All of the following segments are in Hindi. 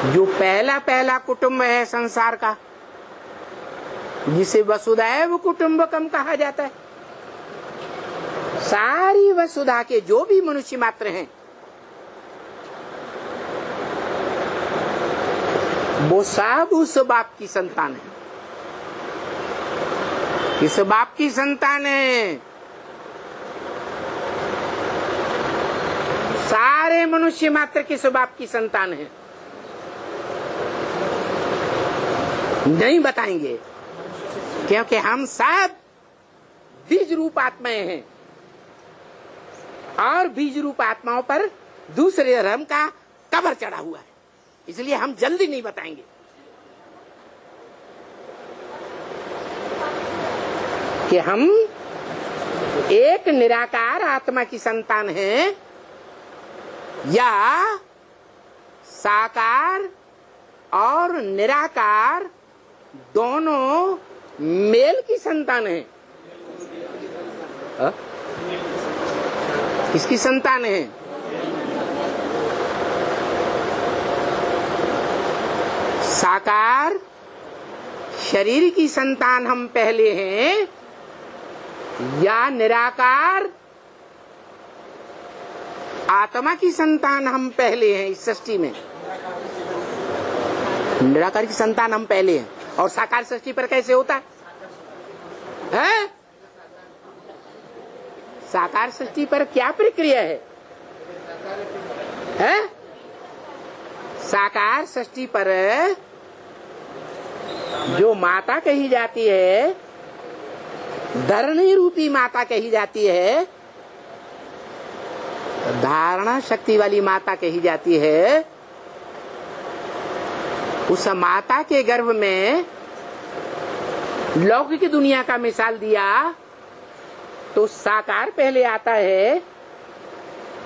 जो पहला पहला कुटुंब है संसार का, जिसे वसुधैव कुटुंबकम कहा जाता है, सारी वसुधा के जो भी मनुष्य मात्र हैं वो सब उस बाप की संतान है। किस बाप की संतान है? सारे मनुष्य मात्र किस बाप की संतान है नहीं बताएंगे, क्योंकि हम सब बीज रूप आत्माएं हैं और बीज रूप आत्माओं पर दूसरे धर्म का कवर चढ़ा हुआ है, इसलिए हम जल्दी नहीं बताएंगे। कि हम एक निराकार आत्मा की संतान हैं या साकार और निराकार दोनों मेल की संतान है। किसकी संतान है? साकार शरीर की संतान हम पहले हैं या निराकार आत्मा की संतान हम पहले हैं? इस सृष्टि में निराकार की संतान हम पहले हैं। और साकार सृष्टि पर कैसे होता है? साकार सृष्टि पर क्या प्रक्रिया है? साकार सृष्टि पर जो माता कही जाती है, धरणी रूपी माता कही जाती है, धारणा शक्ति वाली माता कही जाती है, उस माता के गर्भ में लौकिक दुनिया का मिसाल दिया तो साकार पहले आता है,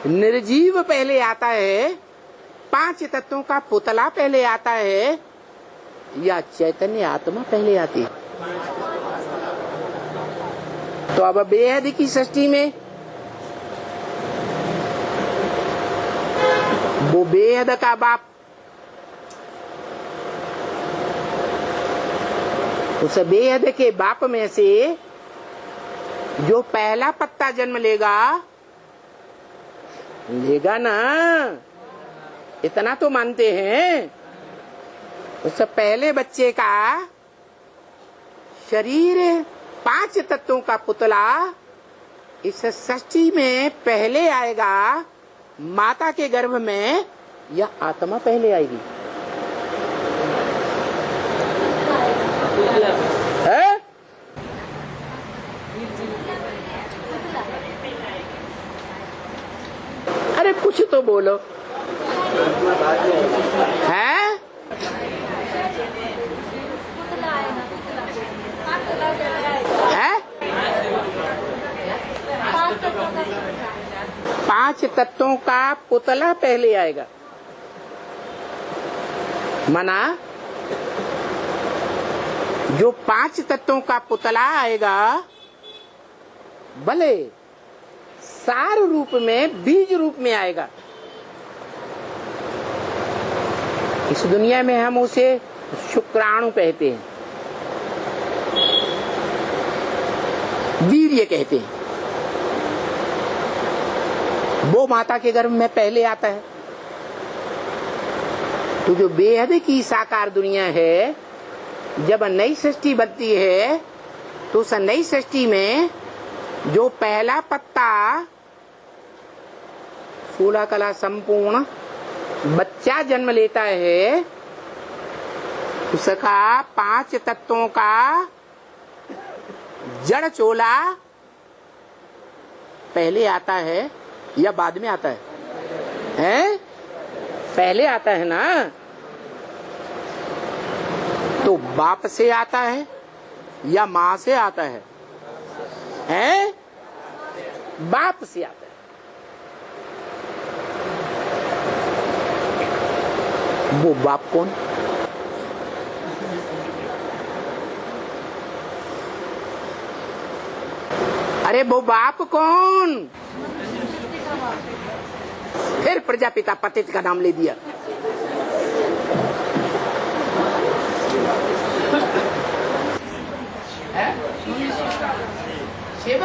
निर्जीव पहले आता है, 5 तत्वों का पुतला पहले आता है या चैतन्य आत्मा पहले आती है? तो अब बेहद की सृष्टि में वो बेहद का बाप उस बेहद के बाप में से जो पहला पत्ता जन्म लेगा ना, इतना तो मानते हैं। उस पहले बच्चे का शरीर 5 तत्वों का पुतला इस सृष्टि में पहले आएगा माता के गर्भ में या आत्मा पहले आएगी? है? अरे कुछ तो बोलो। है? है? 5 तत्वों का पुतला पहले आएगा। माना जो 5 तत्वों का पुतला आएगा भले सार रूप में, बीज रूप में आएगा। इस दुनिया में हम उसे शुक्राणु कहते हैं, वीर्य कहते हैं। वो माता के गर्भ में पहले आता है। तो जो बेहद की साकार दुनिया है, जब नई सृष्टि बनती है तो उस नई सृष्टि में जो पहला पत्ता फूला कला संपूर्ण बच्चा जन्म लेता है, उसका 5 तत्वों का जड़ चोला पहले आता है या बाद में आता है? हैं? पहले आता है ना। तो बाप से आता है या माँ से आता है? हैं? बाप से आता है। वो बाप कौन? अरे वो बाप कौन? फिर प्रजापिता पतित का नाम ले दिया। शिव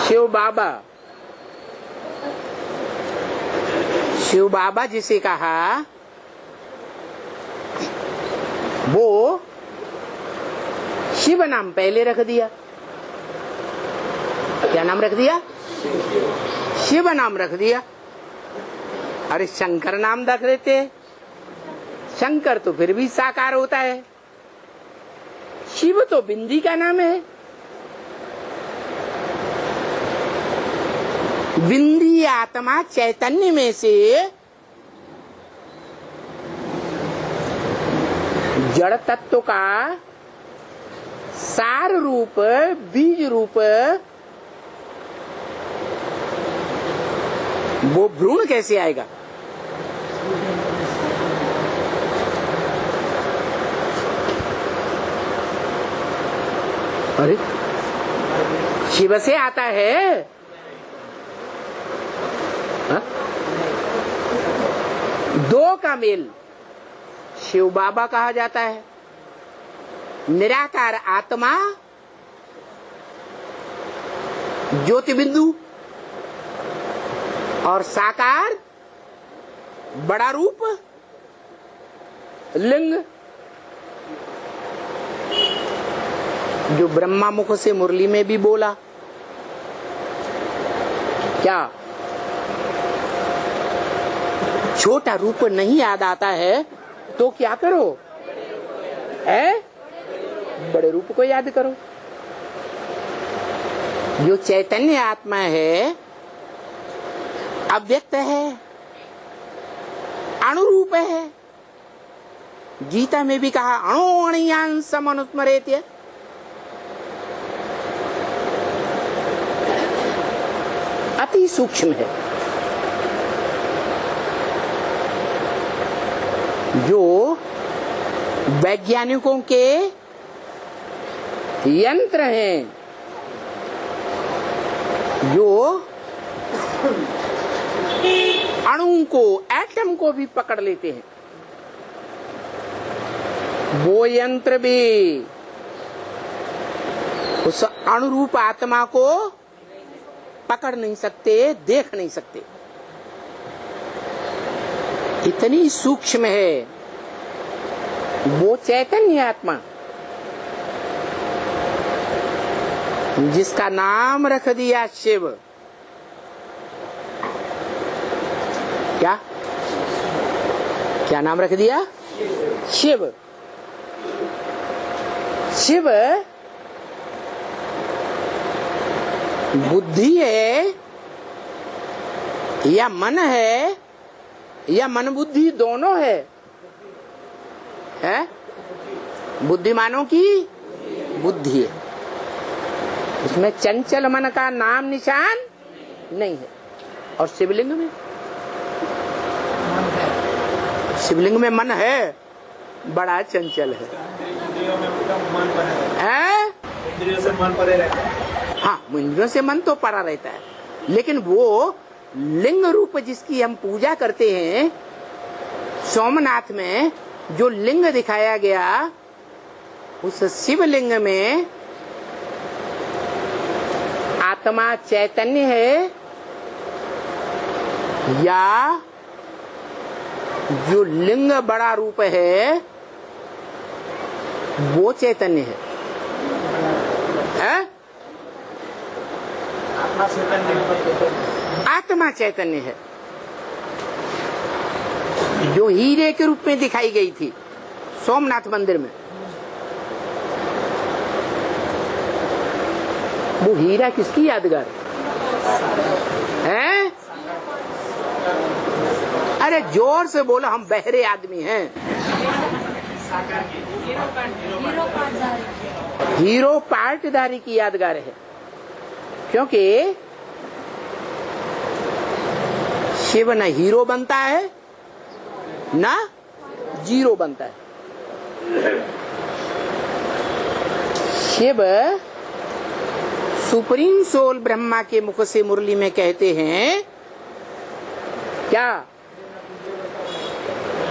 शिव बाबा शिव बाबा जिसे कहा वो शिव नाम पहले रख दिया। क्या नाम रख दिया? शिव नाम रख दिया। अरे शंकर नाम रख देते। शंकर तो फिर भी साकार होता है, शिव तो बिंदी का नाम है। बिंदी आत्मा चैतन्य में से जड़ तत्व का सार रूप बीज रूप वो भ्रूण कैसे आएगा? अरे शिव से आता है। हा? दो का मेल शिव बाबा कहा जाता है। निराकार आत्मा ज्योति बिंदु और साकार बड़ा रूप लिंग, जो ब्रह्मा मुख से मुरली में भी बोला। क्या छोटा रूप नहीं याद आता है तो क्या करो? बड़े रूप को याद करो। जो चैतन्य आत्मा है अव्यक्त है, अणुरूप है। गीता में भी कहा अणुअणियांशम अनुस्मरेत्य। अति सूक्ष्म है। जो वैज्ञानिकों के यंत्र हैं, जो अणु को एटम को भी पकड़ लेते हैं, वो यंत्र भी उस अणुरूप आत्मा को पकड़ नहीं सकते, देख नहीं सकते। इतनी सूक्ष्म है वो चैतन्य आत्मा, जिसका नाम रख दिया शिव। क्या नाम रख दिया? शिव। शिव बुद्धि है या मन है या मन बुद्धि दोनों है? बुद्धिमानों की बुद्धि है, उसमें चंचल मन का नाम निशान नहीं है। और शिवलिंग में, शिवलिंग में मन है, बड़ा चंचल है। इंद्रियों से मन परे रहता है। हाँ, इंद्रियों से मन तो परा रहता है, लेकिन वो लिंग रूप जिसकी हम पूजा करते हैं, सोमनाथ में जो लिंग दिखाया गया, उस शिवलिंग में आत्मा चैतन्य है या जो लिंग बड़ा रूप है वो चैतन्य है? आत्मा चैतन्य है, जो हीरे के रूप में दिखाई गई थी सोमनाथ मंदिर में। वो हीरा किसकी यादगार है? अरे जोर से बोलो, हम बहरे आदमी हैं। हीरो पार्टदारी की यादगार है, क्योंकि शिव न हीरो बनता है ना जीरो बनता है। शिव सुप्रीम सोल ब्रह्मा के मुख से मुरली में कहते हैं क्या?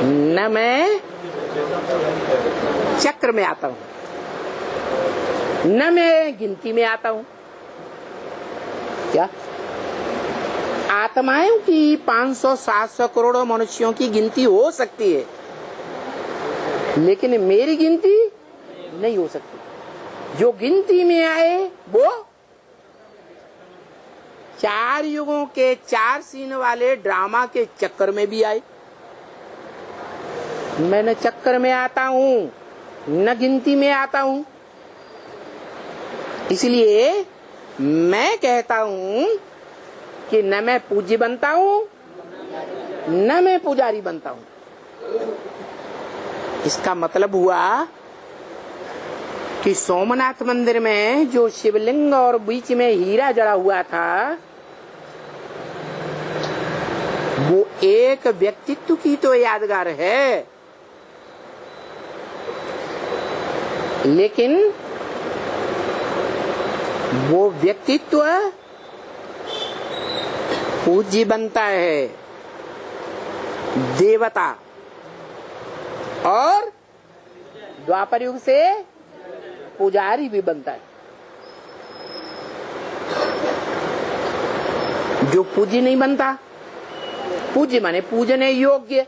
न मैं चक्र में आता हूं, न मैं गिनती में आता हूं। क्या आत्माओं की 500-700 करोड़ मनुष्यों की गिनती हो सकती है, लेकिन मेरी गिनती नहीं हो सकती। जो गिनती में आए वो 4 युगों के 4 सीन वाले ड्रामा के चक्कर में भी आए। मैं न चक्कर में आता हूं, न गिनती में आता हूं। इसलिए मैं कहता हूं कि न मैं पूज्य बनता हूं, न मैं पुजारी बनता हूं। इसका मतलब हुआ कि सोमनाथ मंदिर में जो शिवलिंग और बीच में हीरा जड़ा हुआ था, वो एक व्यक्तित्व की तो यादगार है, लेकिन वो व्यक्तित्व पूज्य बनता है, देवता, और द्वापर युग से पुजारी भी बनता है। जो पूज्य नहीं बनता, पूज्य माने पूजने योग्य,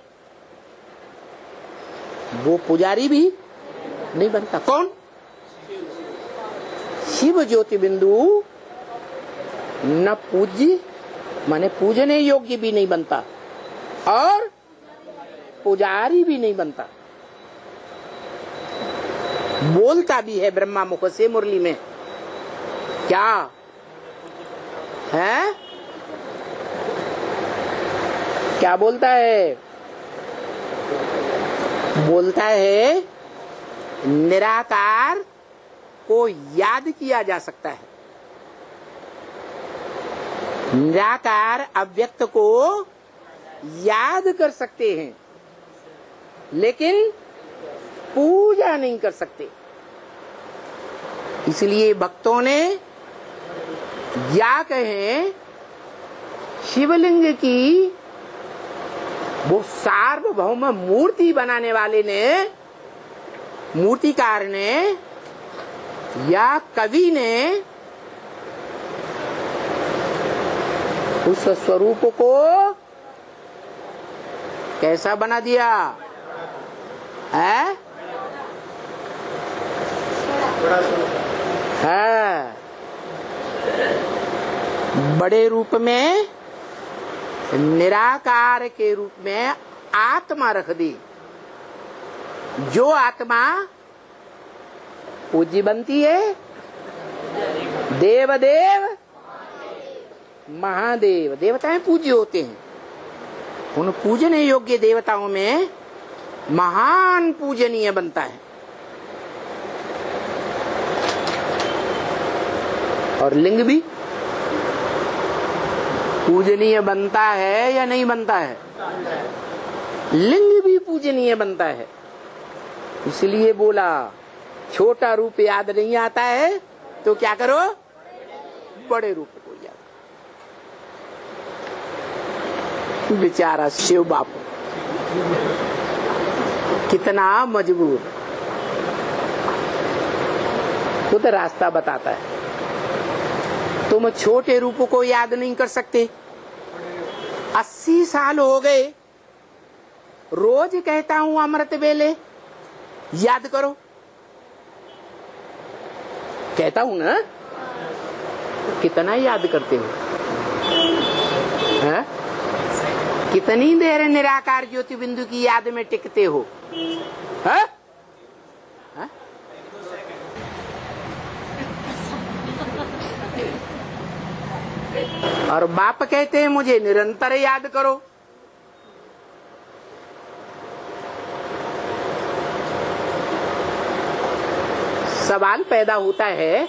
वो पुजारी भी नहीं बनता। कौन? शिव ज्योति बिंदु न पूज्य माने पूजने योग्य भी नहीं बनता और पुजारी भी नहीं बनता। बोलता भी है ब्रह्मा मुख से मुरली में, क्या है? क्या बोलता है? बोलता है निराकार को याद किया जा सकता है, निराकार अव्यक्त को याद कर सकते हैं, लेकिन पूजा नहीं कर सकते। इसलिए भक्तों ने या कहें शिवलिंग की वो सार्वभौम मूर्ति बनाने वाले ने, मूर्तिकार ने या कवि ने उस स्वरूप को कैसा बना दिया है? बड़े रूप में, निराकार के रूप में आत्मा रख दी। जो आत्मा पूज्य बनती है, देवदेव महादेव, देवताएं पूज्य होते हैं। उन पूजने योग्य देवताओं में महान पूजनीय बनता है, और लिंग भी पूजनीय बनता है या नहीं बनता है? लिंग भी पूजनीय बनता है। इसलिए बोला छोटा रूप याद नहीं आता है तो क्या करो, बड़े रूप को याद। बेचारा शिव बापू कितना मजबूर, खुद रास्ता बताता है। तुम छोटे रूप को याद नहीं कर सकते। 80 साल हो गए, रोज कहता हूं अमृत वेले याद करो, कहता हूं ना, कितना याद करते हो? है? कितनी देर निराकार ज्योति बिंदु की याद में टिकते हो? है? है? और बाप कहते हैं मुझे निरंतर याद करो। सवाल पैदा होता है,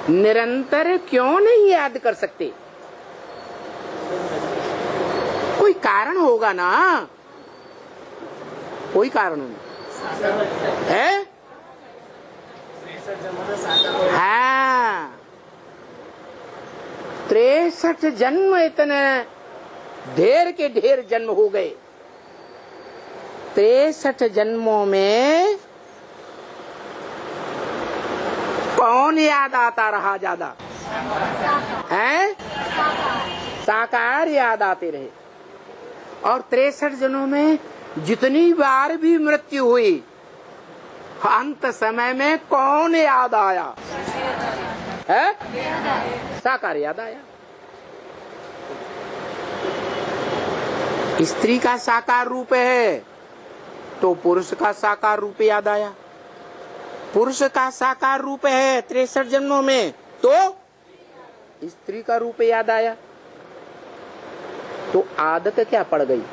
निरंतर क्यों नहीं याद कर सकते? कोई कारण होगा ना, कोई कारण नहीं है? हाँ, 63 जन्म, इतने ढेर के ढेर जन्म हो गए। 63 जन्मों में कौन याद आता रहा ज्यादा? है साकार याद आते रहे। और 63 जन्मों में जितनी बार भी मृत्यु हुई, अंत समय में कौन याद आया? है साकार याद आया। स्त्री का साकार रूप है तो पुरुष का साकार रूप याद आया। पुरुष का साकार रूप है 63 जन्मों में तो स्त्री का रूप याद आया। तो आदत क्या पड़ गई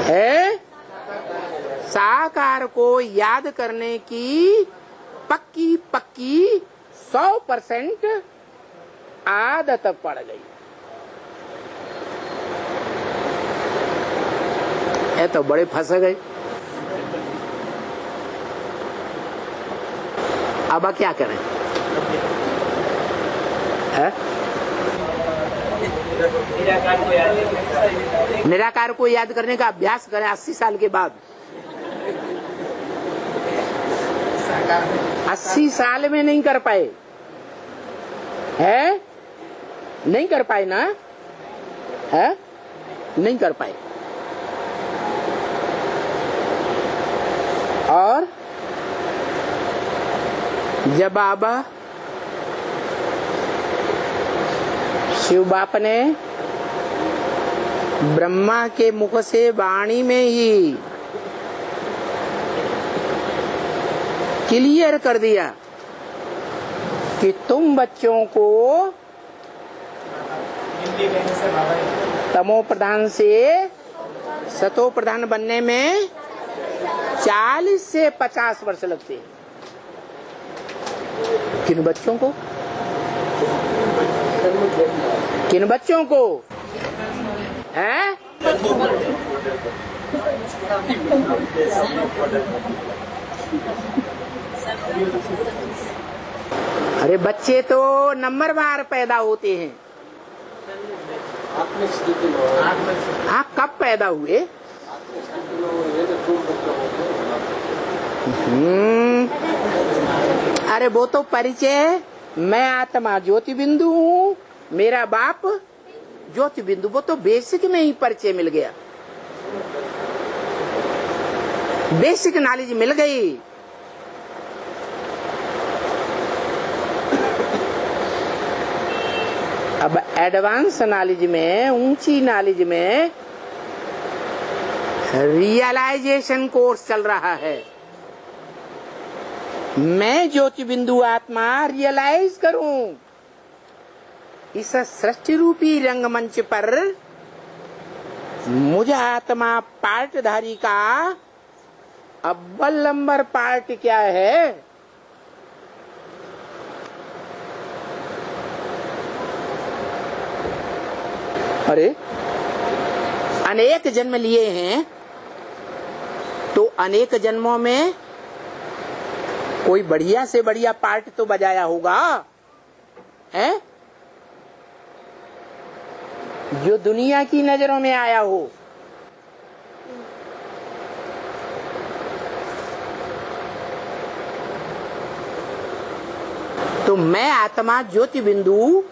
है? साकार को याद करने की पक्की 100% आदत पड़ गई। ये तो बड़े फंस गए। अब क्या करें? है? निराकार को याद करने का अभ्यास करें 80 साल के बाद। 80 साल में नहीं कर पाए है? नहीं कर पाए ना? है? नहीं कर पाए। और जब बाबा शिव बाप ने ब्रह्मा के मुख से वाणी में ही क्लियर कर दिया कि तुम बच्चों को तमो प्रधान से सतो प्रधान बनने में 40 से 50 वर्ष लगते हैं। किन बच्चों को? किन बच्चों को? हैं? अरे बच्चे तो नंबरवार पैदा होते हैं। आप कब पैदा हुए? अरे वो तो परिचय, मैं आत्मा ज्योति बिंदु हूँ, मेरा बाप ज्योति बिंदु, वो तो बेसिक में ही परिचय मिल गया, बेसिक नॉलेज मिल गई। अब एडवांस नॉलेज में, ऊंची नॉलेज में रियलाइजेशन कोर्स चल रहा है। मैं ज्योति बिंदु आत्मा रियलाइज करूं इस सृष्टि रूपी रंगमंच पर मुझे आत्मा पार्टधारी का अव्वल नंबर पार्ट क्या है? अरे अनेक जन्म लिए हैं तो अनेक जन्मों में कोई बढ़िया से बढ़िया पार्ट तो बजाया होगा, है? जो दुनिया की नजरों में आया हो। तो मैं आत्मा ज्योति बिंदु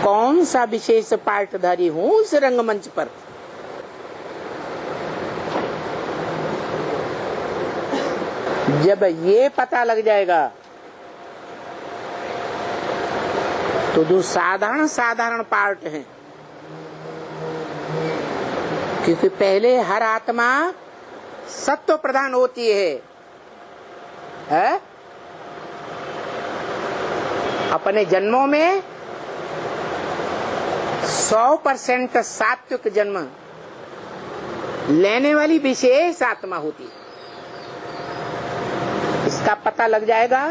कौन सा विशेष पार्टधारी हूं उस रंगमंच पर? जब ये पता लग जाएगा तो जो साधारण पार्ट हैं, क्योंकि पहले हर आत्मा सत्व प्रधान होती है? अपने जन्मों में 100% सात्विक जन्म लेने वाली विशेष आत्मा होती है। इसका पता लग जाएगा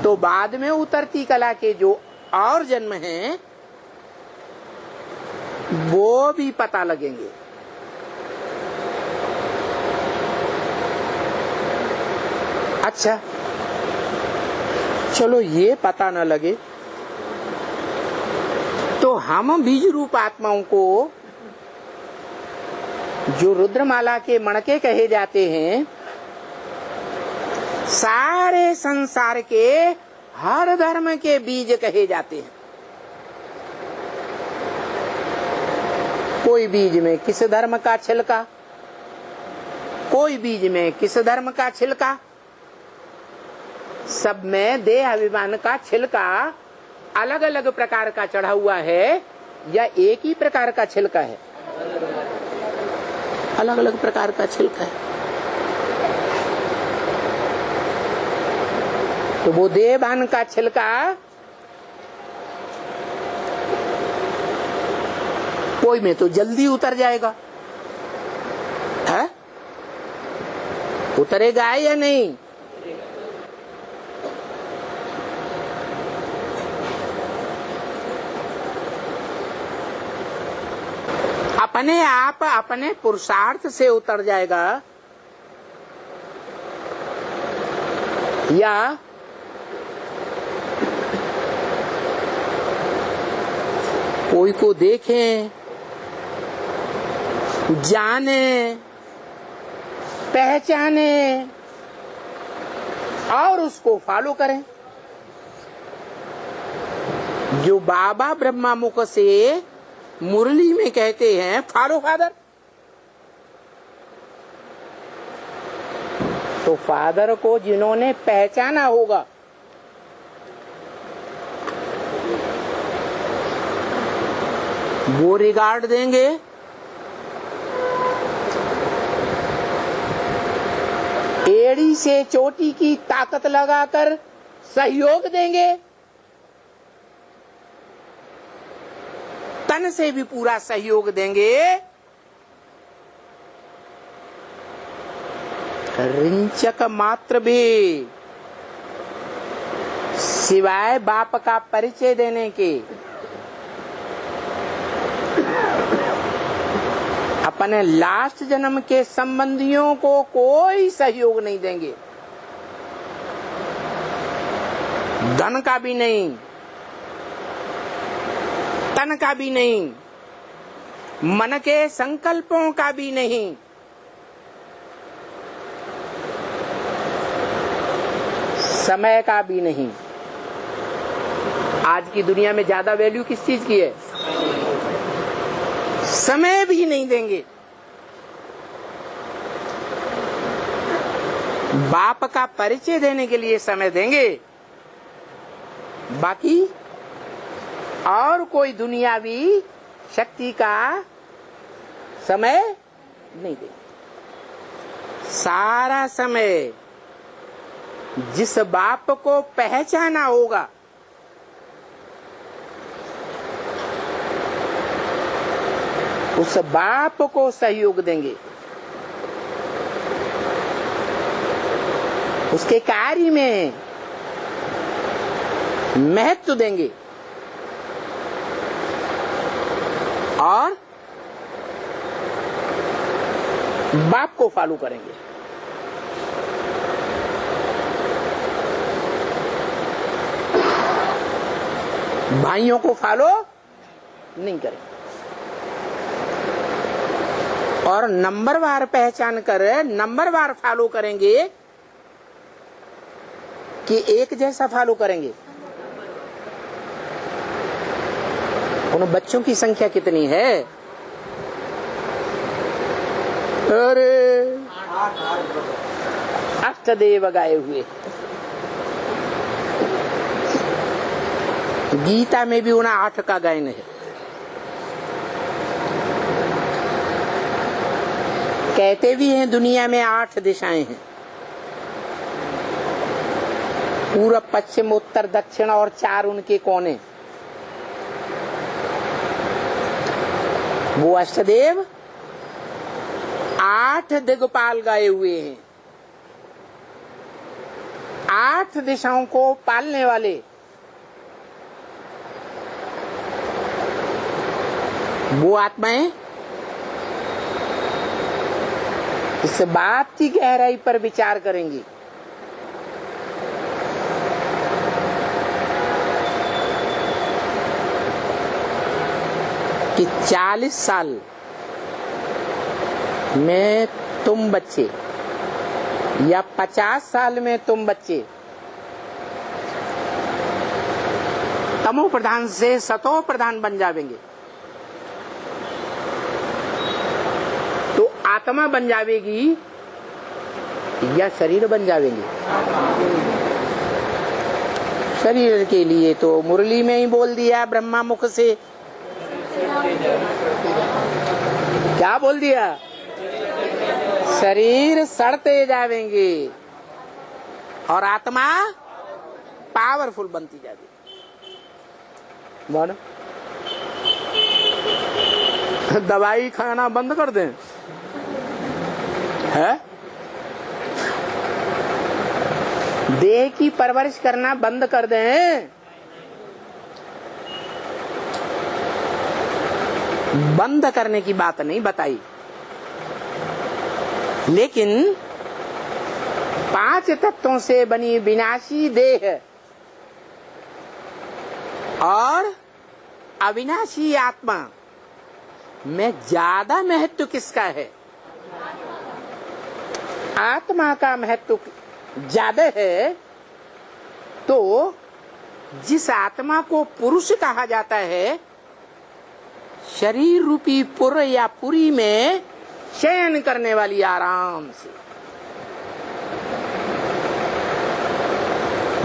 तो बाद में उतरती कला के जो और जन्म हैं वो भी पता लगेंगे। अच्छा चलो ये पता न लगे तो हम बीज रूप आत्माओं को जो रुद्रमाला के मणके कहे जाते हैं सारे संसार के हर धर्म के बीज कहे जाते हैं। कोई बीज में किस धर्म का छिलका, कोई बीज में किस धर्म का छिलका, सब में देह अभिमान का छिलका अलग अलग प्रकार का चढ़ा हुआ है या एक ही प्रकार का छिलका है? अलग अलग प्रकार का छिलका है। तो वो देहभान का छिलका कोई में तो जल्दी उतर जाएगा, है? उतरेगा या नहीं? अपने आप अपने पुरुषार्थ से उतर जाएगा या कोई को देखें, जाने, पहचाने और उसको फॉलो करें। जो बाबा ब्रह्मा मुख से मुरली में कहते हैं फॉलो फादर, तो फादर को जिन्होंने पहचाना होगा वो रिगार्ड देंगे, एड़ी से चोटी की ताकत लगाकर सहयोग देंगे, तन से भी पूरा सहयोग देंगे, रिंचक मात्र भी सिवाय बाप का परिचय देने के अपने लास्ट जन्म के संबंधियों को कोई सहयोग नहीं देंगे। धन का भी नहीं, तन का भी नहीं, मन के संकल्पों का भी नहीं, समय का भी नहीं। आज की दुनिया में ज्यादा वैल्यू किस चीज की है? समय भी नहीं देंगे। बाप का परिचय देने के लिए समय देंगे, बाकी और कोई दुनियावी शक्ति का समय नहीं देंगे। सारा समय जिस बाप को पहचाना होगा उस बाप को सहयोग देंगे, उसके कार्य में महत्व देंगे और बाप को फॉलो करेंगे। भाइयों को फॉलो नहीं करेंगे और नंबरवार पहचान कर नंबरवार फॉलो करेंगे कि एक जैसा फॉलो करेंगे। उन बच्चों की संख्या कितनी है? अरे अष्टदेव गाए हुए। गीता में भी उन्हें 8 का गायन है। कहते भी हैं दुनिया में 8 दिशाएं हैं, पूर्व पश्चिम उत्तर दक्षिण और 4 उनके कोने। वो अष्टदेव 8 दिग्पाल गाए हुए हैं, 8 दिशाओं को पालने वाले। वो आत्माएं इस बात की गहराई पर विचार करेंगी कि 40 साल में तुम बच्चे या 50 साल में तुम बच्चे तमो प्रधान से सतो प्रधान बन जावेंगे, तो आत्मा बन जावेगी या शरीर बन जावेंगे? शरीर के लिए तो मुरली में ही बोल दिया ब्रह्मा मुख से। क्या बोल दिया? शरीर सड़ते जावेंगे और आत्मा पावरफुल बनती जाएगी। बोलो, दवाई खाना बंद कर दें है? देह की परवरिश करना बंद कर दें? बंद करने की बात नहीं बताई, लेकिन 5 तत्वों से बनी विनाशी देह और अविनाशी आत्मा में ज्यादा महत्व किसका है? आत्मा का महत्व ज्यादा है। तो जिस आत्मा को पुरुष कहा जाता है, शरीर रूपी पुर या पुरी में शयन करने वाली आराम से,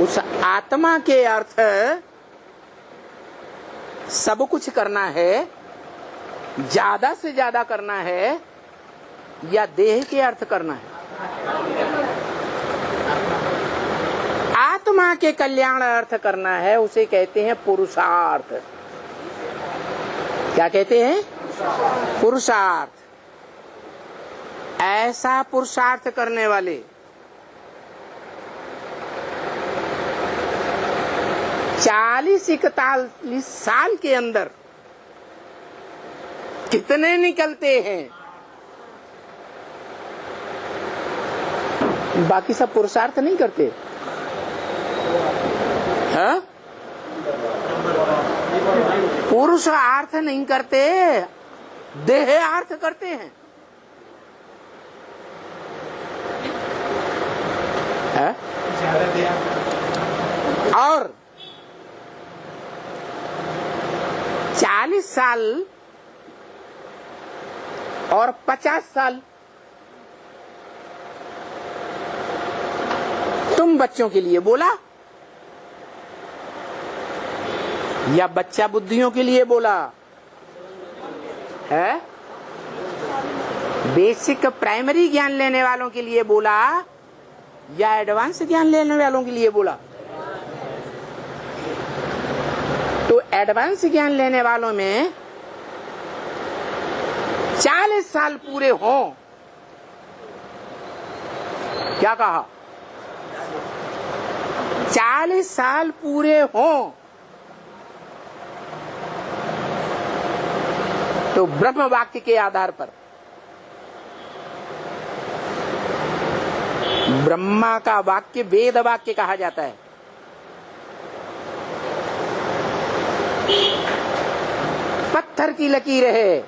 उस आत्मा के अर्थ सब कुछ करना है, ज्यादा से ज्यादा करना है, या देह के अर्थ करना है? आत्मा के कल्याण अर्थ करना है, उसे कहते हैं पुरुषार्थ। क्या कहते हैं? पुरुषार्थ। ऐसा पुरुषार्थ करने वाले 40-41 साल के अंदर कितने निकलते हैं? बाकी सब पुरुषार्थ नहीं करते, हाँ? पुरुषार्थ नहीं करते, देहार्थ करते हैं, हाँ? और 40 साल और 50 साल तुम बच्चों के लिए बोला या बच्चा बुद्धियों के लिए बोला है? बेसिक प्राइमरी ज्ञान लेने वालों के लिए बोला या एडवांस ज्ञान लेने वालों के लिए बोला? तो एडवांस ज्ञान लेने वालों में 40 साल पूरे हों, क्या कहा? 40 साल पूरे हों तो ब्रह्म वाक्य के आधार पर ब्रह्मा का वाक्य वेद वाक्य कहा जाता है। पत्थर की लकीर है।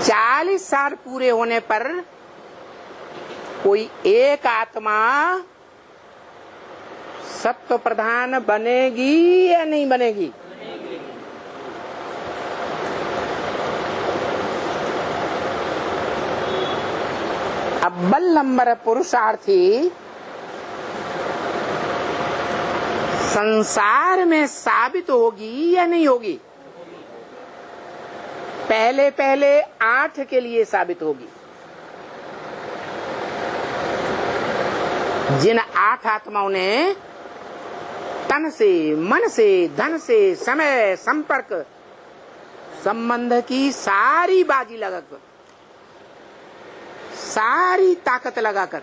40 साल पूरे होने पर कोई एक आत्मा सत्व प्रधान बनेगी या नहीं बनेगी? अव्वल नंबर पुरुषार्थी संसार में साबित होगी या नहीं होगी? पहले पहले 8 के लिए साबित होगी। जिन 8 आत्माओं ने तन से, मन से, धन से, समय, संपर्क, संबंध की सारी बाजी लगाकर, सारी ताकत लगाकर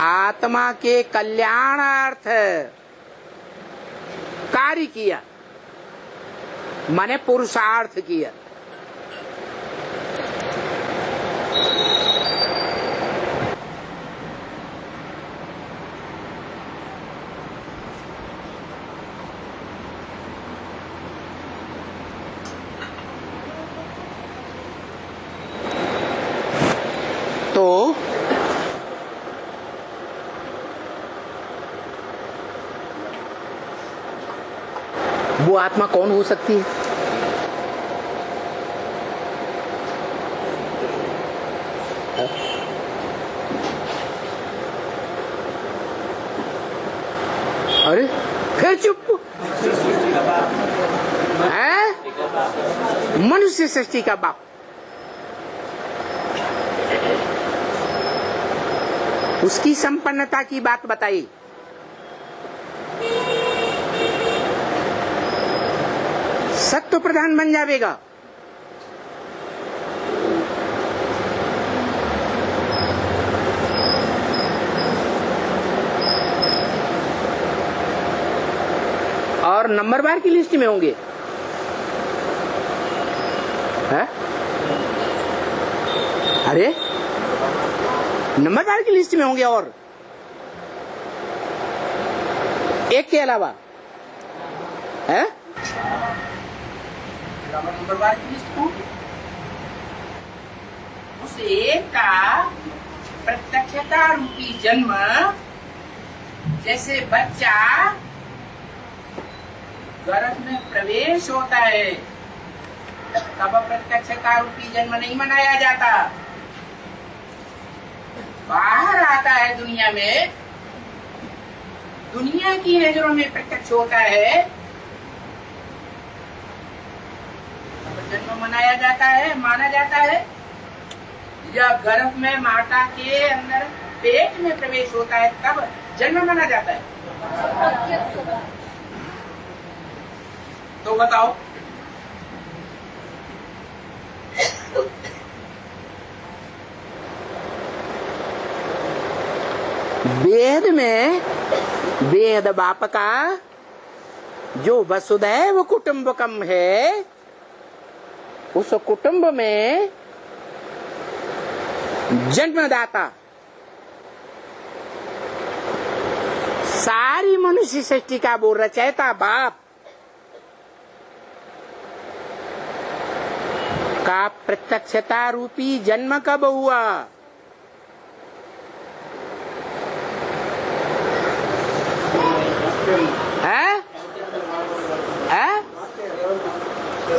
आत्मा के कल्याणार्थ कार्य किया, माने पुरुषार्थ किया। वो आत्मा कौन हो सकती है? अरे फिर चुप है? मनुष्य सृष्टि का बाप। उसकी संपन्नता की बात बताई। सत्व प्रधान बन जाएगा। और नंबरवार की लिस्ट में होंगे, है? अरे नंबरवार की लिस्ट में होंगे और एक के अलावा, है? नंबरवार की लिस्ट को उस एक का प्रत्यक्षता रूपी जन्म, जैसे बच्चा गर्भ में प्रवेश होता है तब प्रत्यक्षता रूपी जन्म नहीं मनाया जाता। बाहर आता है दुनिया में, दुनिया की नजरों में प्रत्यक्ष होता है तब जन्म मनाया जाता है, माना जाता है। या गर्भ में माता के अंदर पेट में प्रवेश होता है तब जन्म माना जाता है। तो बताओ, वेद में वेद बाप का जो वसुधैव कुटुंबकम है, उस कुटुंब में जन्मदाता सारी मनुष्य सृष्टि का वो रचयिता बाप का प्रत्यक्षता रूपी जन्म कब हुआ? है?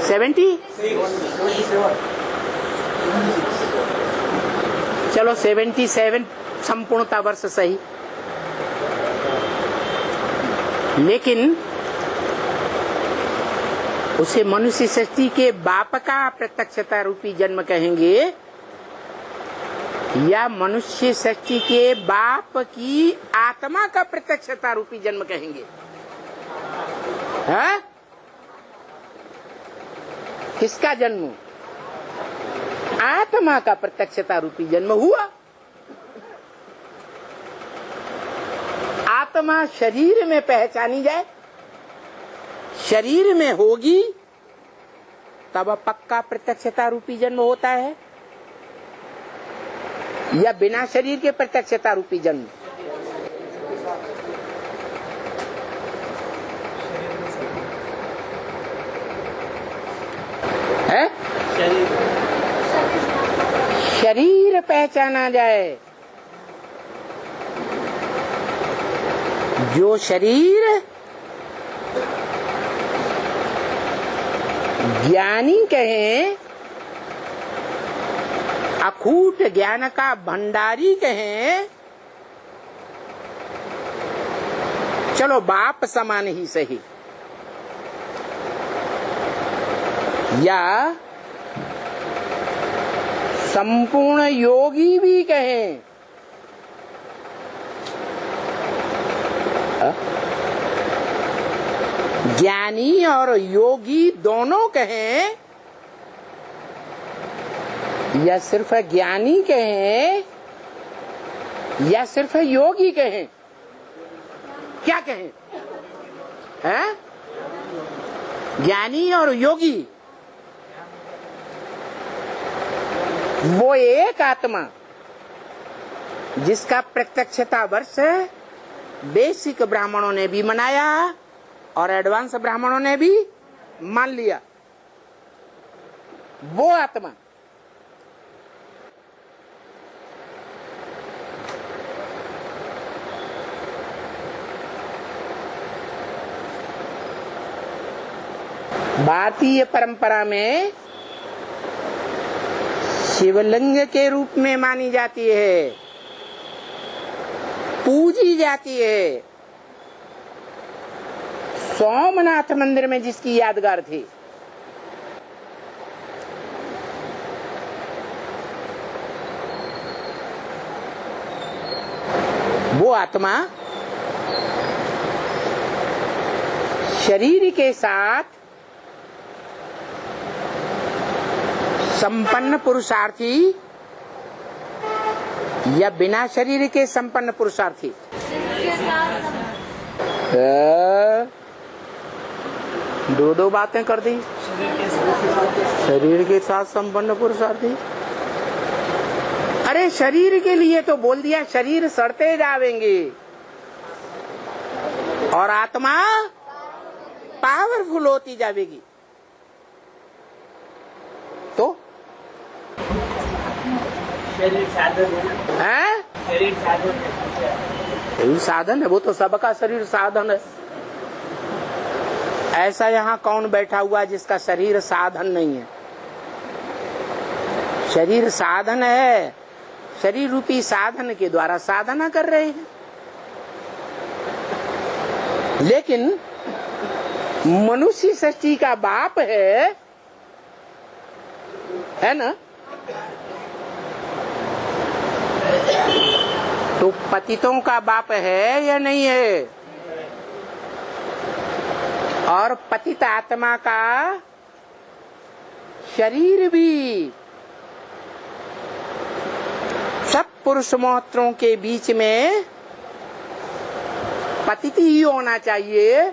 70? चलो 77 संपूर्णता वर्ष सही, लेकिन उसे मनुष्य सृष्टि के बाप का प्रत्यक्षता रूपी जन्म कहेंगे या मनुष्य सृष्टि के बाप की आत्मा का प्रत्यक्षता रूपी जन्म कहेंगे? है? किसका जन्म? आत्मा का प्रत्यक्षता रूपी जन्म हुआ। आत्मा शरीर में पहचानी जाए, शरीर में होगी तब पक्का प्रत्यक्षता रूपी जन्म होता है, या बिना शरीर के प्रत्यक्षता रूपी जन्म? है? शरीर पहचाना जाए, जो शरीर ज्ञानी कहें, अखूट ज्ञान का भंडारी कहें, चलो बाप समान ही सही, या संपूर्ण योगी भी कहें, ज्ञानी और योगी दोनों कहें, या सिर्फ ज्ञानी कहें या सिर्फ योगी कहें? क्या कहें? हैं? ज्ञानी और योगी, वो एक आत्मा जिसका प्रत्यक्षता वर्ष बेसिक ब्राह्मणों ने भी मनाया और एडवांस ब्राह्मणों ने भी मान लिया, वो आत्मा भारतीय परंपरा में शिवलिंग के रूप में मानी जाती है, पूजी जाती है। सोमनाथ मंदिर में जिसकी यादगार थी, वो आत्मा शरीर के साथ संपन्न पुरुषार्थी या बिना शरीर के संपन्न पुरुषार्थी? दो बातें कर दी। शरीर के साथ संपन्न पुरुषार्थी। अरे शरीर के लिए तो बोल दिया, शरीर सड़ते जावेंगे और आत्मा पावरफुल होती जाएगी। तो शरीर साधन है, शरीर साधन यही साधन है। वो तो सबका शरीर साधन है। ऐसा यहाँ कौन बैठा हुआ है जिसका शरीर साधन नहीं है? शरीर साधन है। शरीर रूपी साधन के द्वारा साधना कर रहे हैं। लेकिन मनुष्य सृष्टि का बाप है ना? तो पतितों का बाप है या नहीं है? और पतित आत्मा का शरीर भी सब पुरुष मोहत्रों के बीच में पतित ही होना चाहिए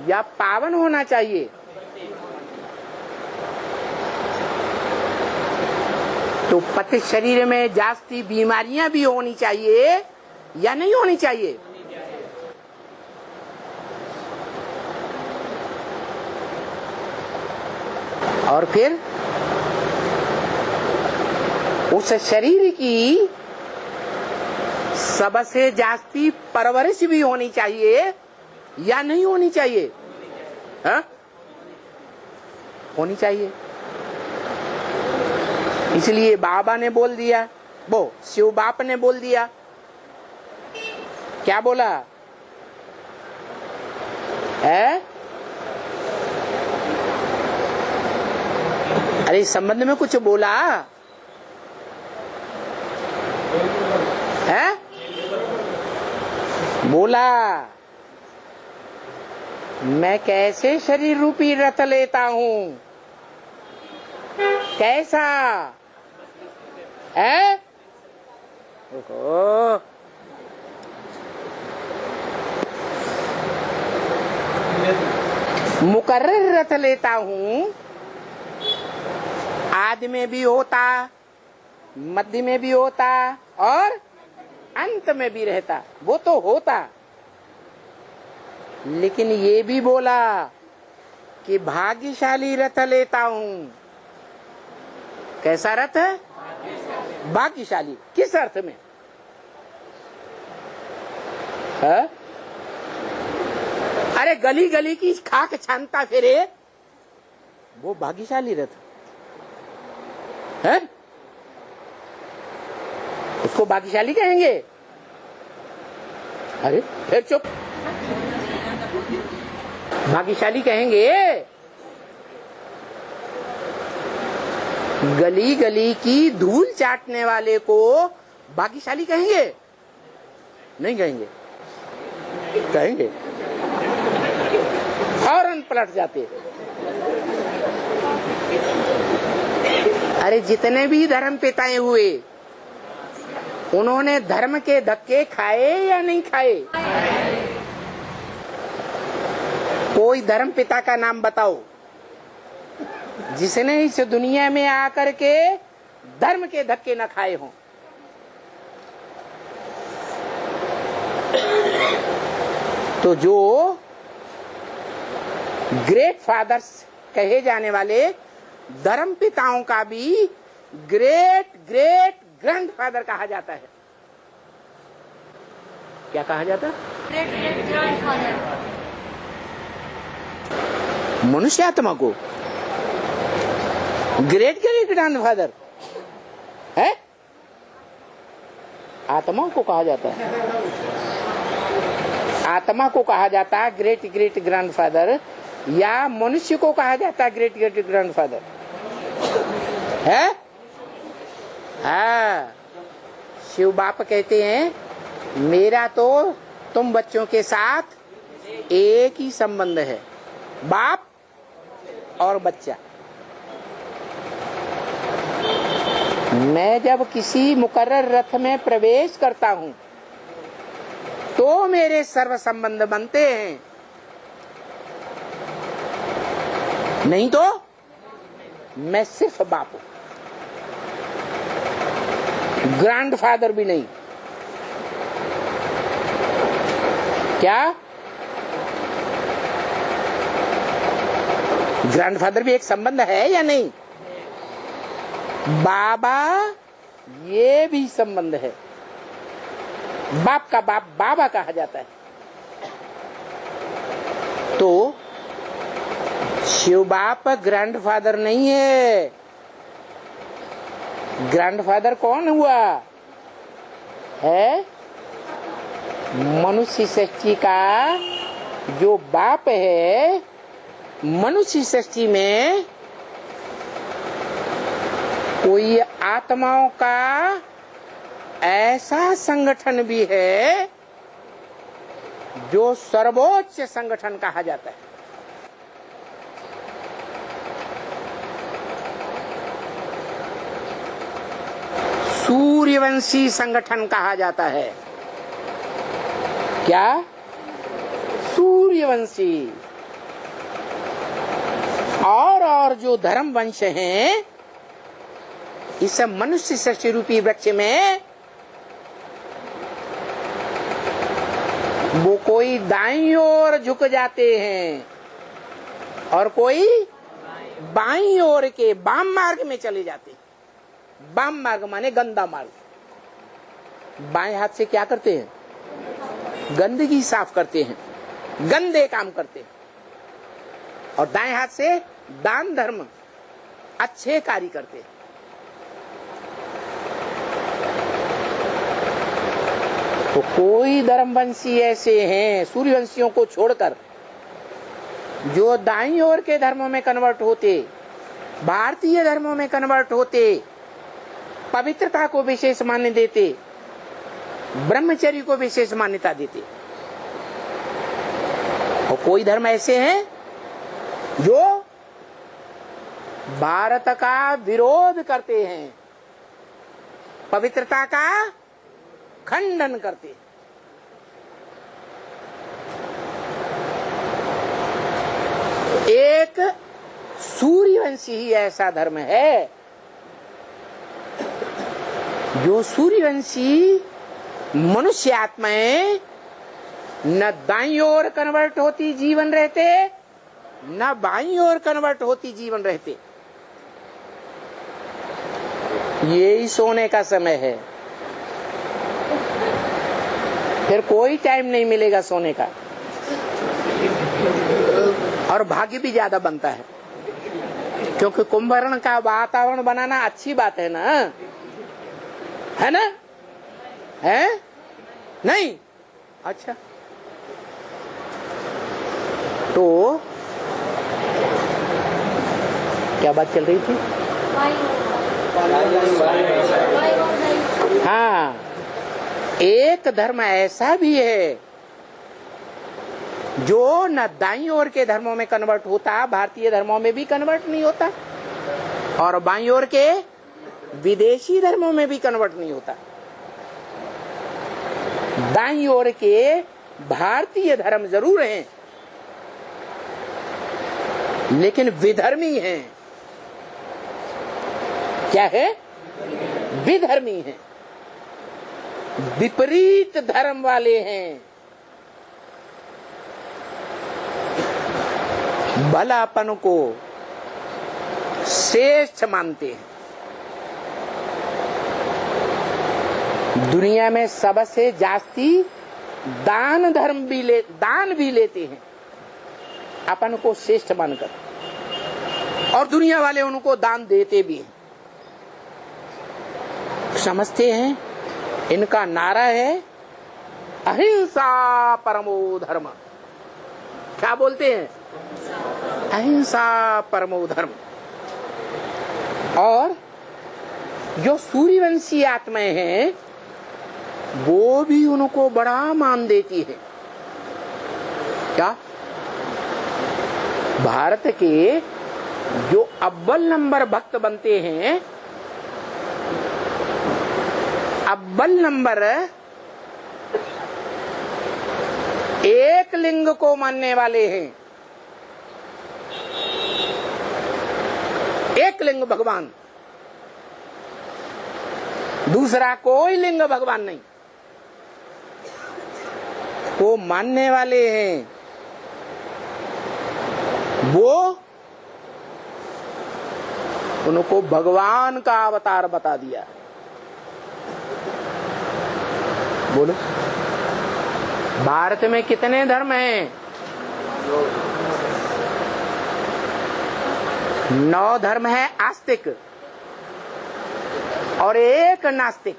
या पावन होना चाहिए? तो पतित शरीर में जास्ती बीमारियां भी होनी चाहिए या नहीं होनी चाहिए? और फिर उस शरीर की सबसे जास्ती परवरिश भी होनी चाहिए या नहीं होनी चाहिए? हाँ? होनी चाहिए। इसलिए बाबा ने बोल दिया, वो शिव बाप ने बोल दिया। क्या बोला है? अरे इस संबंध में कुछ बोला है? बोला मैं कैसे शरीर रूपी रथ लेता हूँ? कैसा है? ओहो, मुकर्रर रथ लेता हूँ। आदि में भी होता, मध्य में भी होता और अंत में भी रहता। वो तो होता, लेकिन ये भी बोला कि भाग्यशाली रथ लेता हूँ। कैसा रथ है? भाग्यशाली। किस अर्थ में है? अरे गली गली की खाक छानता फिरे, वो भाग्यशाली रथ है? उसको भाग्यशाली कहेंगे? अरे फिर चुप। भाग्यशाली कहेंगे? गली गली की धूल चाटने वाले को भाग्यशाली कहेंगे? नहीं कहेंगे। कहेंगे? फौरन पलट जाते। अरे जितने भी धर्म पिताएं हुए, उन्होंने धर्म के धक्के खाए या नहीं खाए? कोई धर्म पिता का नाम बताओ जिसने इस दुनिया में आकर के धर्म के धक्के न खाए हों। तो जो ग्रेट फादर्स कहे जाने वाले धर्म पिताओं का भी ग्रेट ग्रेट ग्रैंडफादर कहा जाता है। क्या कहा जाता है? Great great grandfather. मनुष्य आत्मा को ग्रेट ग्रेट ग्रैंडफादर है, आत्मा को कहा जाता है, आत्मा को कहा जाता है ग्रेट ग्रेट ग्रैंडफादर, या मनुष्य को कहा जाता है ग्रेट ग्रेट ग्रैंडफादर है? हाँ, शिव बाप कहते हैं मेरा तो तुम बच्चों के साथ एक ही संबंध है, बाप और बच्चा। मैं जब किसी मुकर्रर रथ में प्रवेश करता हूं तो मेरे सर्व संबंध बनते हैं, नहीं तो मैं सिर्फ बाप हूं, ग्रैंडफादर भी नहीं। क्या ग्रैंडफादर भी एक संबंध है या नहीं? बाबा ये भी संबंध है, बाप का बाप बाबा कहा जाता है। तो शिव बाप ग्रैंडफादर नहीं है। ग्रैंडफादर कौन हुआ है? मनुष्य सृष्टि का जो बाप है, मनुष्य सृष्टि में कोई आत्माओं का ऐसा संगठन भी है जो सर्वोच्च संगठन कहा जाता है। सूर्यवंशी संगठन कहा जाता है। क्या? सूर्यवंशी। और जो धर्म वंश हैं, इस मनुष्य सृष्टि रूपी वृक्ष में वो कोई दाईं ओर झुक जाते हैं और कोई बाईं ओर के वाम मार्ग में चले जाते हैं। वाम मार्ग माने गंदा मार्ग। बाएं हाथ से क्या करते हैं? गंदगी साफ करते हैं, गंदे काम करते हैं। और दाएं हाथ से दान धर्म अच्छे कार्य करते हैं। तो कोई धर्मवंशी ऐसे हैं सूर्यवंशियों को छोड़कर जो दाईं ओर के धर्मों में कन्वर्ट होते, भारतीय धर्मों में कन्वर्ट होते, पवित्रता को विशेष मान्य देते, ब्रह्मचर्य को विशेष मान्यता देते। और कोई धर्म ऐसे हैं जो भारत का विरोध करते हैं, पवित्रता का खंडन करते हैं। एक सूर्यवंशी ही ऐसा धर्म है जो सूर्यवंशी मनुष्य आत्माएं न दाईं ओर कन्वर्ट होती जीवन रहते, न बाईं ओर कन्वर्ट होती जीवन रहते। यही सोने का समय है, फिर कोई टाइम नहीं मिलेगा सोने का, और भाग्य भी ज्यादा बनता है, क्योंकि कुंभकर्ण का वातावरण बनाना अच्छी बात है ना, है ना? है नहीं? अच्छा, तो क्या बात चल रही थी? हाँ, एक धर्म ऐसा भी है जो न दाईं ओर के धर्मों में कन्वर्ट होता, भारतीय धर्मों में भी कन्वर्ट नहीं होता, और बाईं ओर के विदेशी धर्मों में भी कन्वर्ट नहीं होता। दाईं ओर के भारतीय धर्म जरूर हैं, लेकिन विधर्मी हैं। क्या है? विधर्मी हैं, विपरीत धर्म वाले हैं, भलापन को श्रेष्ठ मानते हैं। दुनिया में सबसे जास्ती दान भी लेते हैं, अपन को श्रेष्ठ मानकर, और दुनिया वाले उनको दान देते भी हैं। समझते हैं इनका नारा है अहिंसा परमो धर्म। क्या बोलते हैं? अहिंसा परमो धर्म। और जो सूर्यवंशी आत्माएं हैं वो भी उनको बड़ा मान देती है। क्या? भारत के जो अव्वल नंबर भक्त बनते हैं, अव्वल नंबर एक लिंग को मानने वाले हैं। एक लिंग भगवान, दूसरा कोई लिंग भगवान नहीं, वो मानने वाले हैं। वो उनको भगवान का अवतार बता दिया। बोलो, भारत में कितने धर्म हैं? 9 धर्म है आस्तिक और एक नास्तिक।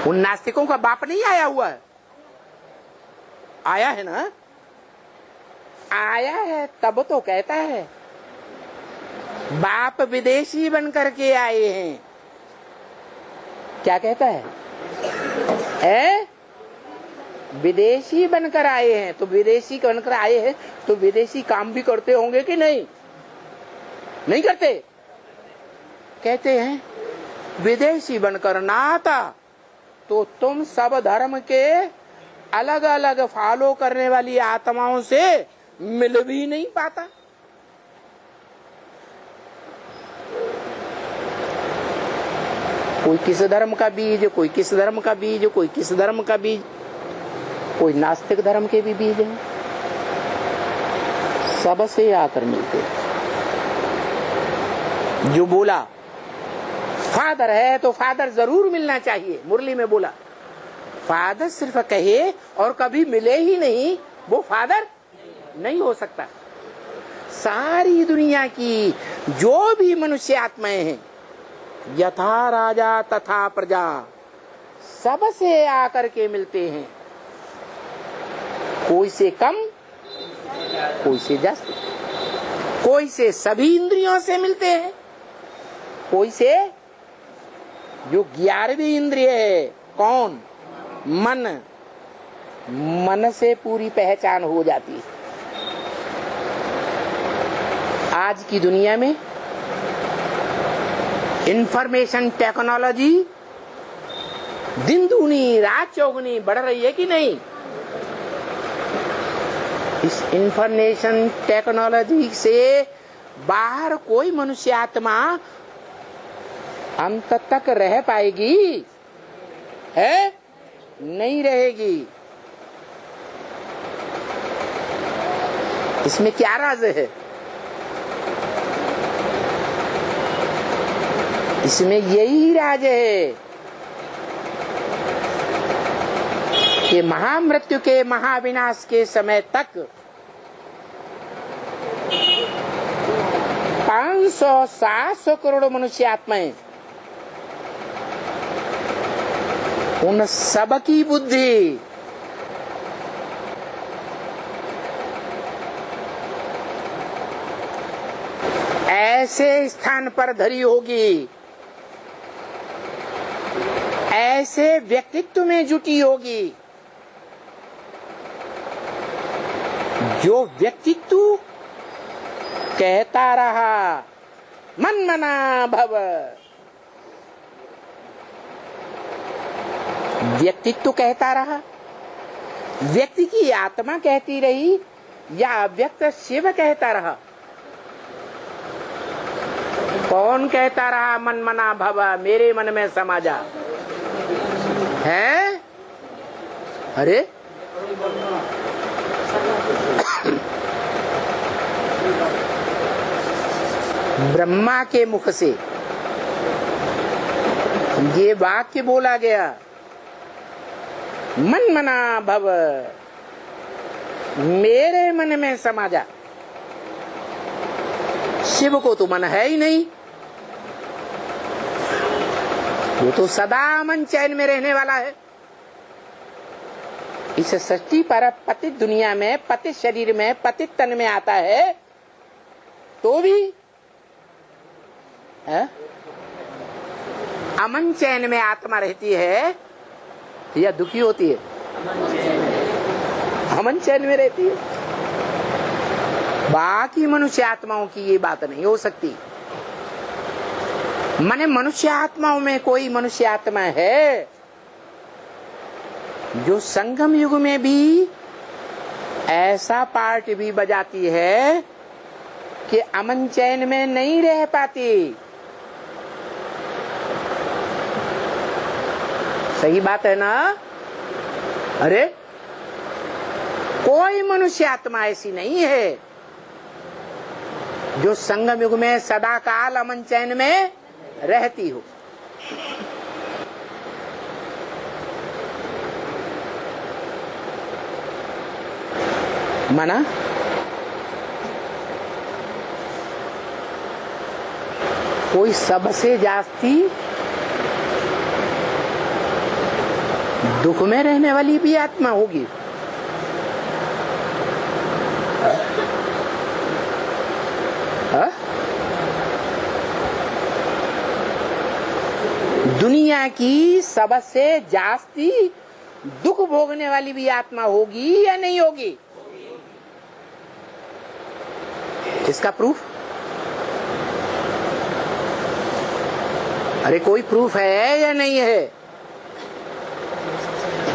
उन नास्तिकों का बाप नहीं आया हुआ है? आया है ना? आया है तब तो कहता है बाप विदेशी बन करके आए हैं। क्या कहता है? विदेशी बनकर आए हैं। तो विदेशी बनकर आए हैं तो विदेशी काम भी करते होंगे कि नहीं? नहीं करते। कहते हैं विदेशी बनकर ना आता तो तुम सब धर्म के अलग अलग फॉलो करने वाली आत्माओं से मिल भी नहीं पाता। कोई किस धर्म का बीज, कोई किस धर्म का बीज, कोई किस धर्म का बीज, कोई नास्तिक धर्म के भी बीज हैं। सबसे आकर मिलते। जो बोला फादर है तो फादर जरूर मिलना चाहिए, मुरली में बोला फादर सिर्फ कहे और कभी मिले ही नहीं, वो फादर नहीं हो सकता। सारी दुनिया की जो भी मनुष्य आत्माएं हैं, यथा राजा तथा प्रजा, सबसे आकर के मिलते हैं। कोई से कम, कोई से ज्यादा, कोई से सभी इंद्रियों से मिलते हैं, कोई से जो 11वीं इंद्रिय है, कौन? मन। मन से पूरी पहचान हो जाती है। आज की दुनिया में इंफॉर्मेशन टेक्नोलॉजी दिन दूनी रात चौगुनी बढ़ रही है कि नहीं? इस इंफॉर्मेशन टेक्नोलॉजी से बाहर कोई मनुष्य आत्मा अंत तक रह पाएगी? है? नहीं रहेगी। इसमें क्या राज है? इसमें यही राज है कि महामृत्यु के महाविनाश के समय तक 500-700 करोड़ मनुष्य आत्माएं, उन सब की बुद्धि ऐसे स्थान पर धरी होगी, ऐसे व्यक्तित्व में जुटी होगी, जो व्यक्तित्व कहता रहा मन मना भव। व्यक्तित्व कहता रहा, व्यक्ति की आत्मा कहती रही या अव्यक्त शिव कहता रहा? कौन कहता रहा मन मना भव, मेरे मन में समा जा? है? अरे ब्रह्मा के मुख से ये वाक्य बोला गया, मन मना भव। मेरे मन में समा जा। शिव को तो मन है ही नहीं, वो तो सदा अमन चैन में रहने वाला है। इस सृष्टि पर पतित दुनिया में, पतित शरीर में, पतित तन में आता है तो भी अमन चैन में आत्मा रहती है या दुखी होती है? अमन चैन में रहती है। बाकी मनुष्य आत्माओं की ये बात नहीं हो सकती। माने मनुष्य आत्माओं में कोई मनुष्य आत्मा है जो संगम युग में भी ऐसा पार्ट भी बजाती है कि अमन चैन में नहीं रह पाती। सही बात है ना? अरे कोई मनुष्य आत्मा ऐसी नहीं है जो संगम युग में सदा काल अमन चैन में रहती हो। माना कोई सबसे जास्ती दुख में रहने वाली भी आत्मा होगी। दुनिया की सबसे जास्ती दुख भोगने वाली भी आत्मा होगी या नहीं होगी? इसका प्रूफ? अरे कोई प्रूफ है या नहीं है?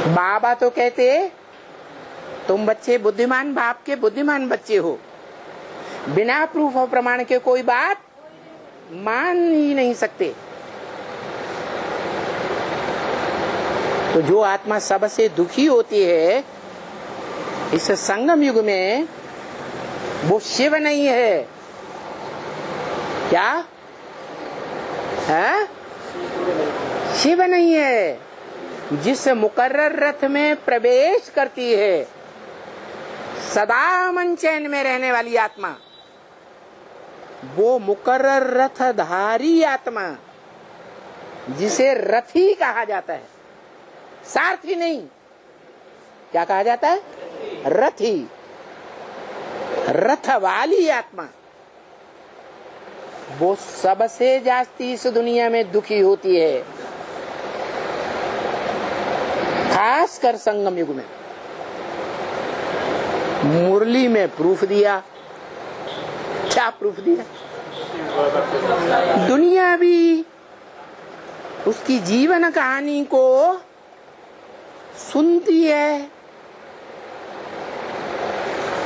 बाबा तो कहते तुम बच्चे बुद्धिमान बाप के बुद्धिमान बच्चे हो, बिना प्रूफ और प्रमाण के कोई बात मान ही नहीं सकते। तो जो आत्मा सबसे दुखी होती है इस संगम युग में, वो शिव नहीं है। क्या है? शिव नहीं है। जिस मुकर्रर रथ में प्रवेश करती है सदा अमन चैन में रहने वाली आत्मा, वो मुकर्रर रथधारी आत्मा जिसे रथी कहा जाता है, सारथी नहीं। क्या कहा जाता है? रथी, रथ वाली आत्मा। वो सबसे जास्ती इस दुनिया में दुखी होती है, खासकर संगम युग में। मुरली में प्रूफ दिया। क्या प्रूफ दिया? दुनिया भी उसकी जीवन कहानी को सुनती है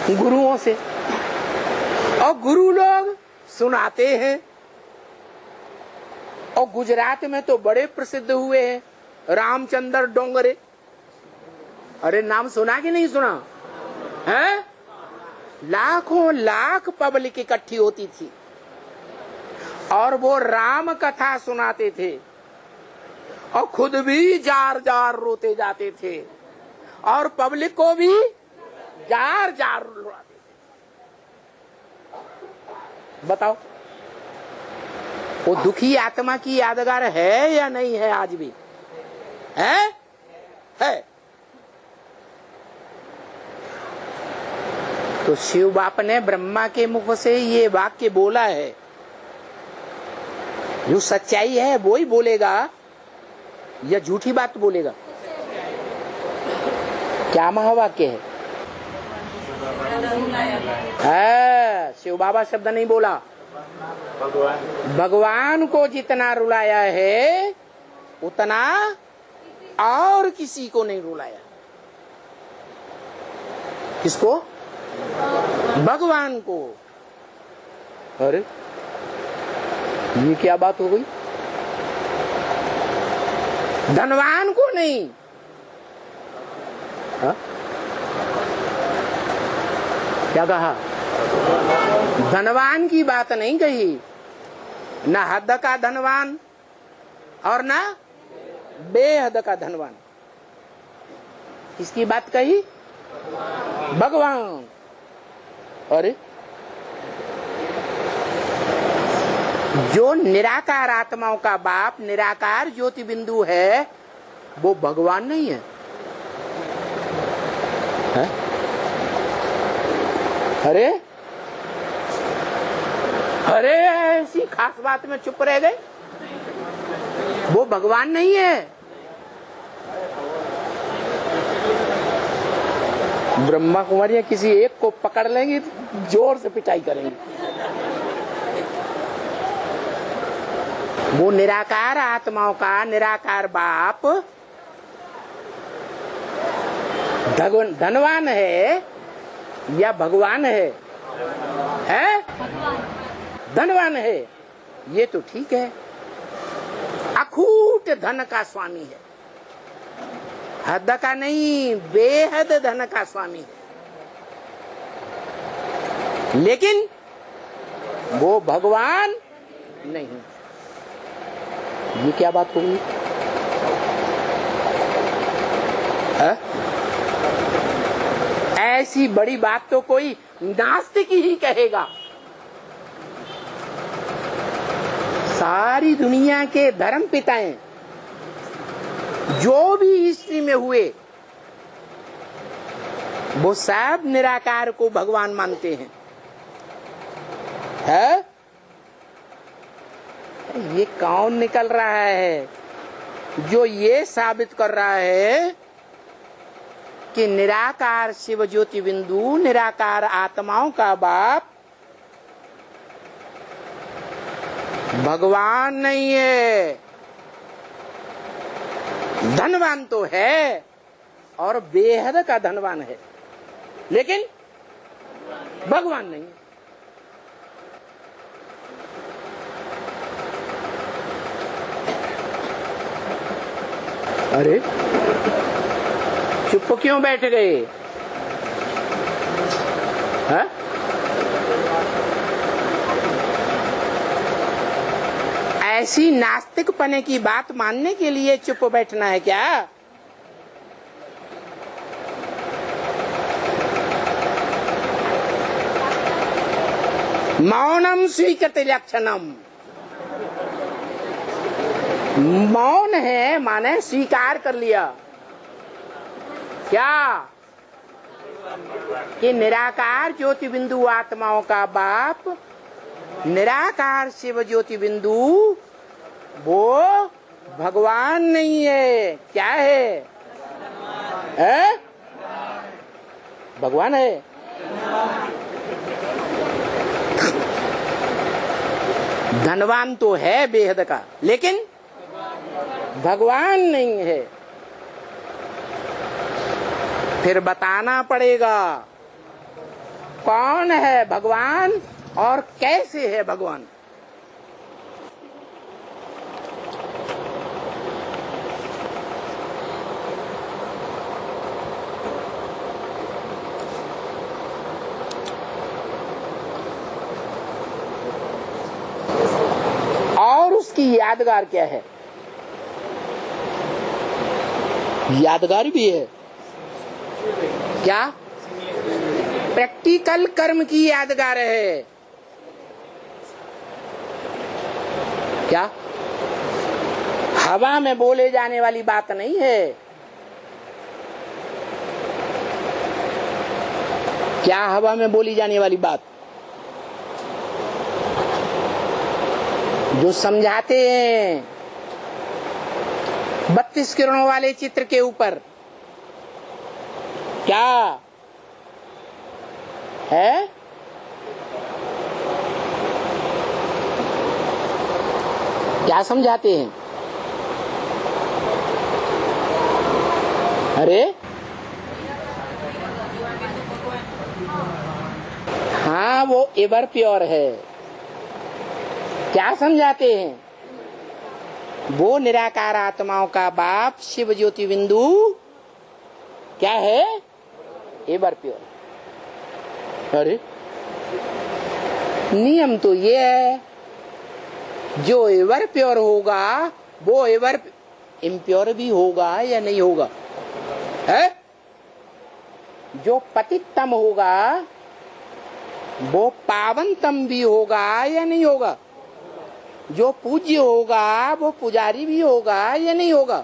गुरुओं से, और गुरु लोग सुनाते हैं। और गुजरात में तो बड़े प्रसिद्ध हुए हैं रामचंद्र डोंगरे। अरे नाम सुना कि नहीं सुना है? लाखों लाख पब्लिक इकट्ठी होती थी और वो राम कथा सुनाते थे और खुद भी जार जार रोते जाते थे और पब्लिक को भी जार जार रुलाते थे। बताओ वो दुखी आत्मा की यादगार है या नहीं है? आज भी है? तो शिव बाप ने ब्रह्मा के मुख से ये वाक्य बोला है। जो सच्चाई है वो ही बोलेगा या झूठी बात बोलेगा? क्या महावाक्य है? शिव बाबा शब्द नहीं बोला। भगवान को जितना रुलाया है उतना और किसी को नहीं रुलाया। किसको? भगवान को। अरे ये क्या बात हो गई? धनवान को नहीं। हा? क्या कहा? धनवान की बात नहीं कही, न हद का धनवान और न बेहद का धनवान। किसकी बात कही? भगवान। अरे जो निराकार आत्माओं का बाप निराकार ज्योति बिंदु है वो भगवान नहीं है, है? अरे अरे ऐसी खास बात में चुप रह गए, वो भगवान नहीं है। ब्रह्मा कुमारी किसी एक को पकड़ लेंगी जोर से पिटाई करेंगी। वो निराकार आत्माओं का निराकार बाप धनवान है या भगवान है? धनवान है, ये तो ठीक है। अखूट धन का स्वामी है, हद का नहीं, बेहद धन का स्वामी है। लेकिन वो भगवान नहीं। ये क्या बात होगी? ऐसी बड़ी बात तो कोई नास्तिक ही कहेगा। सारी दुनिया के धर्म पिताएं जो भी हिस्ट्री में हुए वो सब निराकार को भगवान मानते हैं। है? ये कौन निकल रहा है जो ये साबित कर रहा है कि निराकार शिव ज्योति बिंदु निराकार आत्माओं का बाप भगवान नहीं है। धनवान तो है और बेहद का धनवान है, लेकिन भगवान नहीं है। अरे चुप क्यों बैठ गए? हाँ? ऐसी नास्तिक पने की बात मानने के लिए चुप बैठना है क्या? मौनम स्वीकृति लक्षणम। मौन है माने स्वीकार कर लिया क्या कि निराकार ज्योति बिंदु आत्माओं का बाप निराकार शिव ज्योति बिंदु वो भगवान नहीं है। क्या है? भगवान है। धनवान तो है बेहद का, लेकिन भगवान नहीं है। फिर बताना पड़ेगा कौन है भगवान और कैसे है भगवान। और उसकी यादगार क्या है? यादगार भी है क्या? प्रैक्टिकल कर्म की यादगार है क्या? हवा में बोले जाने वाली बात नहीं है क्या? हवा में बोली जाने वाली बात जो समझाते हैं 32 किरणों वाले चित्र के ऊपर, क्या है? क्या समझाते हैं? अरे हाँ, वो एवर प्योर है। क्या समझाते हैं? वो निराकार आत्माओं का बाप शिव ज्योति बिंदु क्या है? Ever pure. अरे नियम तो ये है, जो एवर प्योर होगा वो एवर इम्प्योर भी होगा या नहीं होगा? है? जो पतिततम होगा वो पावनतम भी होगा या नहीं होगा? जो पूज्य होगा वो पुजारी भी होगा या नहीं होगा?